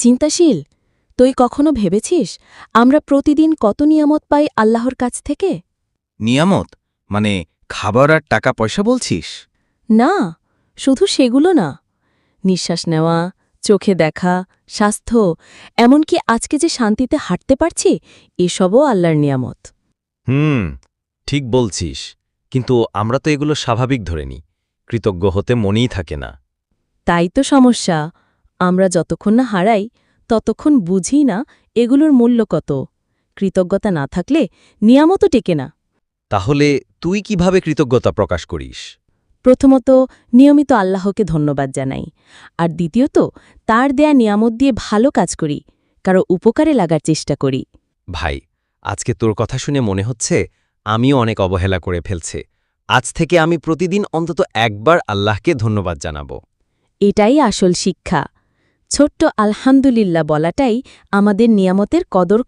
চিন্তাশীল, তুই কখনো ভেবেছিস আমরা প্রতিদিন কত নিয়ামত পাই আল্লাহর কাছ থেকে? নিয়ামত মানে খাবার আর টাকা পয়সা বলছিস? না, শুধু সেগুলো না। নিঃশ্বাস নেওয়া, চোখে দেখা, স্বাস্থ্য, এমনকি আজকে যে শান্তিতে হাঁটতে পারছি, এসবও আল্লাহর নিয়ামত। ঠিক বলছিস, কিন্তু আমরা তো এগুলো স্বাভাবিক ধরে নিই, কৃতজ্ঞ হতে মনেই থাকে না। তাই তো সমস্যা। আমরা যতক্ষণ না হারাই ততক্ষণ বুঝি না এগুলোর মূল্য কত। কৃতজ্ঞতা না থাকলে নিয়ামতও টেকে না। তাহলে তুই কিভাবে কৃতজ্ঞতা প্রকাশ করিস? প্রথমত, নিয়মিত আল্লাহকে ধন্যবাদ জানাই। আর দ্বিতীয়ত, তার দেয়া নিয়ামত দিয়ে ভালো কাজ করি, কারো উপকারে লাগার চেষ্টা করি। ভাই, আজকে তোর কথা শুনে মনে হচ্ছে আমিও অনেক অবহেলা করে ফেলছে। আজ থেকে আমি প্রতিদিন অন্তত একবার আল্লাহকে ধন্যবাদ জানাব। এটাই আসল শিক্ষা। ছোট্ট আলহামদুলিল্লাহ বলাটাই আমাদের নিয়ামতের কদর